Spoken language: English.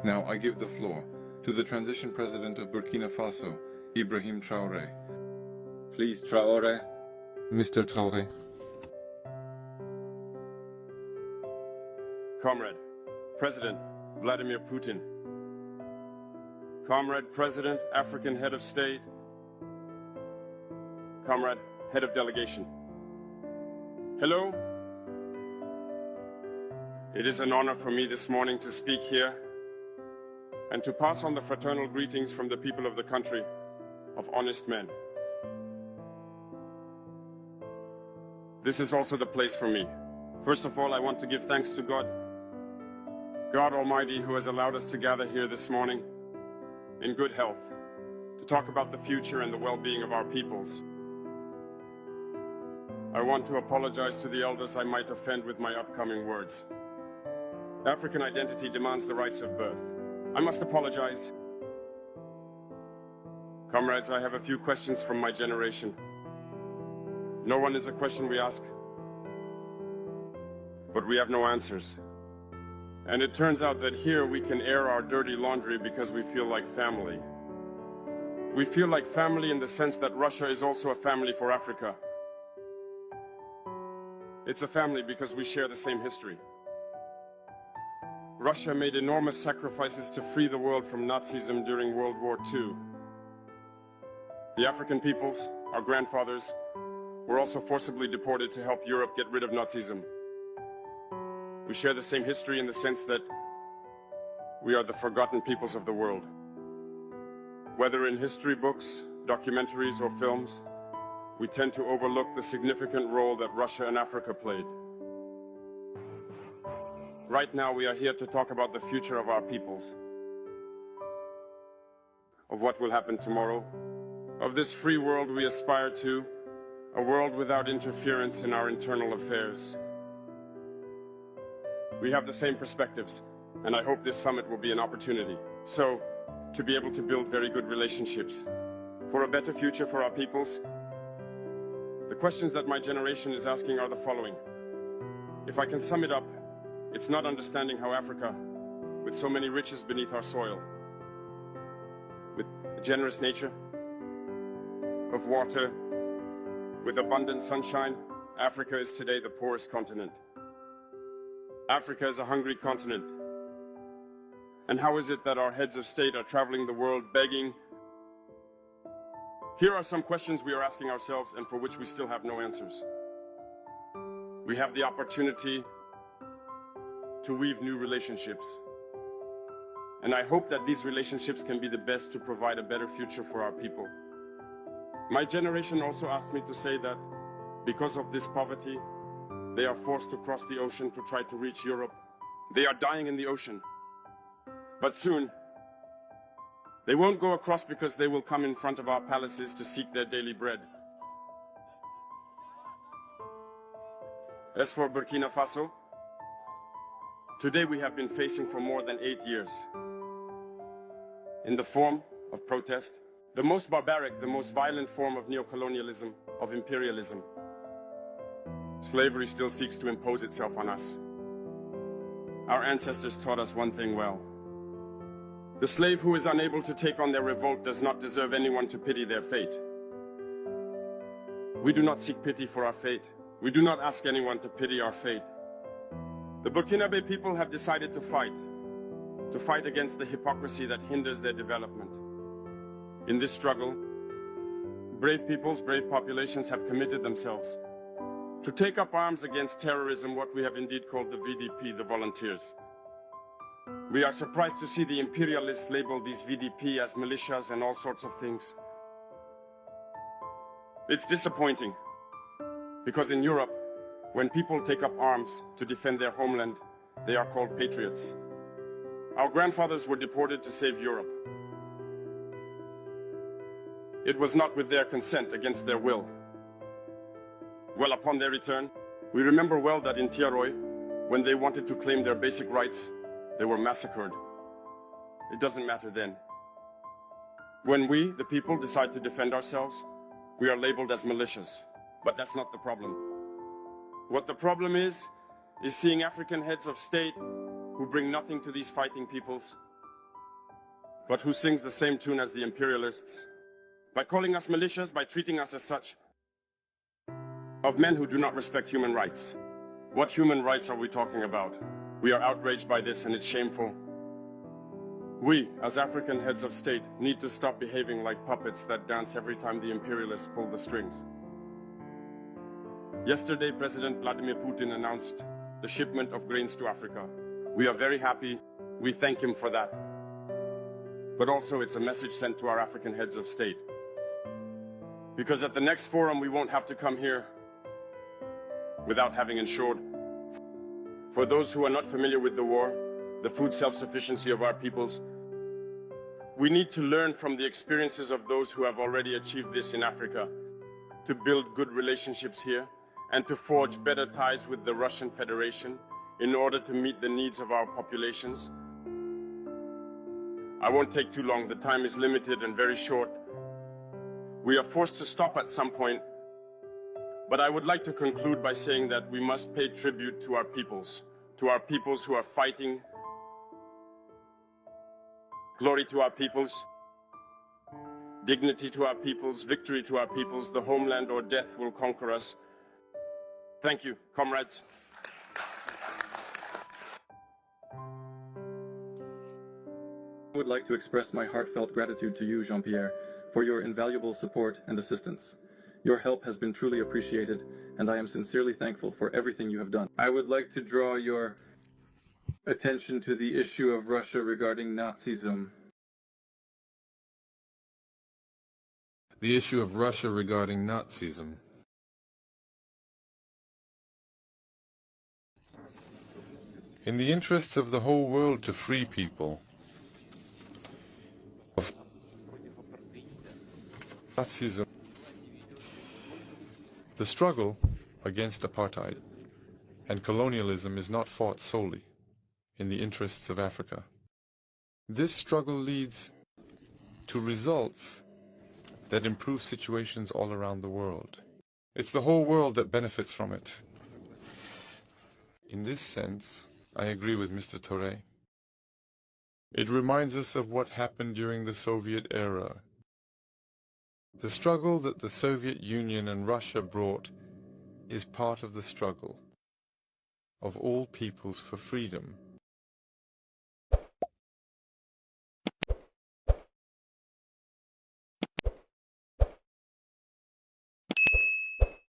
Now I give the floor to the transition president of Burkina Faso, Ibrahim TRAORE. Please, Traore. Mr. Traore. Comrade, President Vladimir Putin. Comrade, President, African Head of State. Comrade, Head of Delegation. Hello. It is an honor for me this morning to speak here and to pass on the fraternal greetings from the people of the country of honest men. This is also the place for me. First of all, I want to give thanks to God Almighty, who has allowed us to gather here this morning in good health to talk about the future and the well-being of our peoples. I want to apologize to the elders I might offend with my upcoming words. African identity demands the rights of birth. I must apologize. Comrades, I have a few questions from my generation. No one is a question we ask, but we have no answers. And it turns out that here we can air our dirty laundry because we feel like family. We feel like family in the sense that Russia is also a family for Africa. It's a family because we share the same history. Russia made enormous sacrifices to free the world from Nazism during World War II. The African peoples, our grandfathers, were also forcibly deported to help Europe get rid of Nazism. We share the same history in the sense that we are the forgotten peoples of the world. Whether in history books, documentaries, or films, we tend to overlook the significant role that Russia and Africa played. Right now, we are here to talk about the future of our peoples, of what will happen tomorrow, of this free world we aspire to, a world without interference in our internal affairs. We have the same perspectives, and I hope this summit will be an opportunity. So, to be able to build very good relationships for a better future for our peoples. The questions that my generation is asking are the following. If I can sum it up, it's not understanding how Africa, with so many riches beneath our soil, with a generous nature, of water, with abundant sunshine, Africa is today the poorest continent. Africa is a hungry continent. And how is it that our heads of state are traveling the world begging? Here are some questions we are asking ourselves and for which we still have no answers. We have the opportunity to weave new relationships. And I hope that these relationships can be the best to provide a better future for our people. My generation also asked me to say that because of this poverty, they are forced to cross the ocean to try to reach Europe. They are dying in the ocean. But soon, they won't go across because they will come in front of our palaces to seek their daily bread. As for Burkina Faso, today we have been facing for more than 8 years, in the form of protest, the most barbaric, the most violent form of neocolonialism, of imperialism. Slavery still seeks to impose itself on us. Our ancestors taught us one thing well. The slave who is unable to take on their revolt does not deserve anyone to pity their fate. We do not seek pity for our fate. We do not ask anyone to pity our fate. The Burkinabe people have decided to fight against the hypocrisy that hinders their development. In this struggle, brave peoples, brave populations have committed themselves to take up arms against terrorism, what we have indeed called the VDP, the volunteers. We are surprised to see the imperialists label these VDP as militias and all sorts of things. It's disappointing, because in Europe, when people take up arms to defend their homeland, they are called patriots. Our grandfathers were deported to save Europe. It was not with their consent, against their will. Well, upon their return, we remember well that in TRAORE, when they wanted to claim their basic rights, they were massacred. It doesn't matter then. When we, the people, decide to defend ourselves, we are labeled as militias. But that's not the problem. What the problem is seeing African heads of state who bring nothing to these fighting peoples, but who sings the same tune as the imperialists, by calling us militias, by treating us as such, of men who do not respect human rights. What human rights are we talking about? We are outraged by this and it's shameful. We, as African heads of state, need to stop behaving like puppets that dance every time the imperialists pull the strings. Yesterday, President Vladimir Putin announced the shipment of grains to Africa. We are very happy. We thank him for that. But also it's a message sent to our African heads of state. Because at the next forum, we won't have to come here without having ensured, for those who are not familiar with the war, the food self-sufficiency of our peoples, we need to learn from the experiences of those who have already achieved this in Africa, to build good relationships here, and to forge better ties with the Russian Federation in order to meet the needs of our populations. I won't take too long, the time is limited and very short. We are forced to stop at some point, but I would like to conclude by saying that we must pay tribute to our peoples who are fighting. Glory to our peoples, dignity to our peoples, victory to our peoples, the homeland or death will conquer us. Thank you, comrades. I would like to express my heartfelt gratitude to you, Jean-Pierre, for your invaluable support and assistance. Your help has been truly appreciated, and I am sincerely thankful for everything you have done. I would like to draw your attention to the issue of Russia regarding Nazism. The issue of Russia regarding Nazism. In the interests of the whole world to free people of Nazism, the struggle against apartheid and colonialism is not fought solely in the interests of Africa. This struggle leads to results that improve situations all around the world. It's the whole world that benefits from it. In this sense, I agree with Mr. TRAORE. It reminds us of what happened during the Soviet era. The struggle that the Soviet Union and Russia brought is part of the struggle of all peoples for freedom